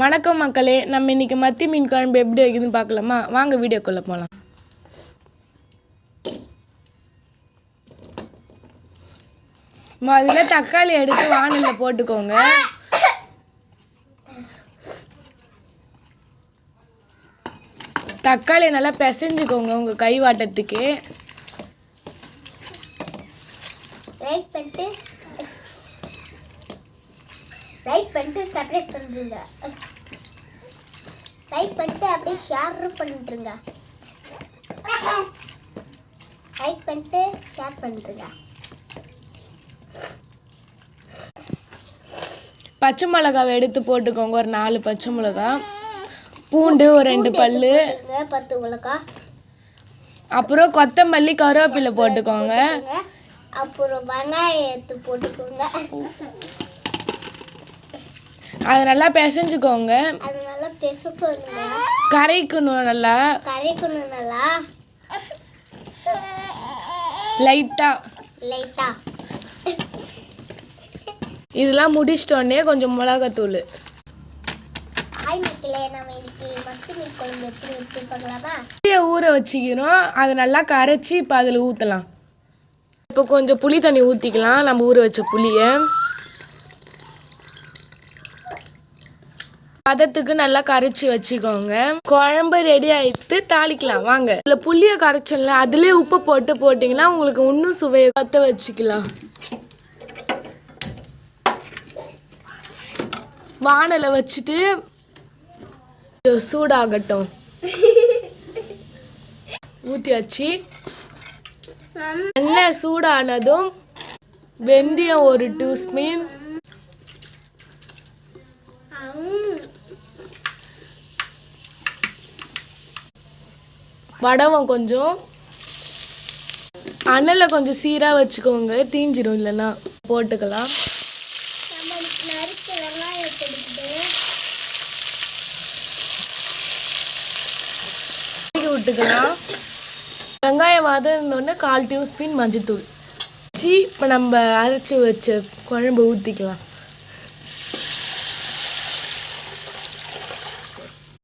வணக்கம் மக்களே, நம்ம இன்னைக்கு மத்தி மீன் குழம்பு எப்படி வைக்குதுன்னு பார்க்கலாமா? வாங்க வீடியோக்குள்ளே போகலாம். முதல்ல தக்காளி எடுத்து வானலில் போட்டுக்கோங்க. தக்காளி நல்லா பிசைஞ்சுக்கோங்க உங்கள் கை வாட்டத்துக்கு. லைக் பண்ணிட்டு சப்ஸ்கிரைப் பண்ணுங்க. லைக் பண்ணிட்டு அப்படியே ஷேர் பண்ணிட்டுருங்க. லைக் பண்ணிட்டு ஷேர் பண்ணிட்டுருங்க. பச்சை மிளகாவை எடுத்து போட்டுக்கோங்க, ஒரு 4 பச்சை மிளகா. பூண்டு ஒரு 2 பல்லு, 10 மிளகா. அப்புறம் கொத்தமல்லி கருவேப்பிலை போட்டுக்கோங்க. அப்புறம் வெங்காயம் எடுத்து போட்டுக்கோங்க. அதை நல்லா பிசைஞ்சுக்கோங்க. அது நல்லா பிசைக்கணுங்க. கரைக்கணும் நல்லா லைட்டா. இதெல்லாம் முடிச்சிட்டோன்னே கொஞ்சம் மிளகாத்தூள். ஹாய் மக்களே, நம்ம இன்னைக்கு மத்தி மீன் குழம்பு எப்படி வச்சு பார்க்கலாமா? ஊற வச்சுக்கிறோம், அதை நல்லா கரைச்சி இப்போ அதில் ஊற்றலாம். இப்போ கொஞ்சம் புளி தண்ணி ஊற்றிக்கலாம். நம்ம ஊற வச்ச புளியை பதத்துக்கு நல்லா கரைச்சி வச்சுக்கோங்க. குழம்பு ரெடி ஆகிட்டு தாளிக்கலாம் வாங்க. இதில் புளியை கரைச்சல அதுலேயே உப்பு போட்டிங்கன்னா உங்களுக்கு இன்னும் சுவையை பற்ற வச்சுக்கலாம். வானலை வச்சுட்டு சூடாகட்டும். ஊற்றி வச்சு எண்ணெய் சூடானதும் வெந்தயம் ஒரு 2 ஸ்பூன், வடவம் கொஞ்சம், அனலை கொஞ்சம் சீராக வச்சுக்கோங்க, தீஞ்சிரும் இல்லைன்னா. போட்டுக்கலாம். விட்டுக்கலாம். வெங்காயம் வதங்கினோடனே 1/4 டீஸ்பூன் மஞ்சத்தூள் வச்சு இப்போ நம்ம அரைச்சி வச்ச குழம்பு ஊற்றிக்கலாம்.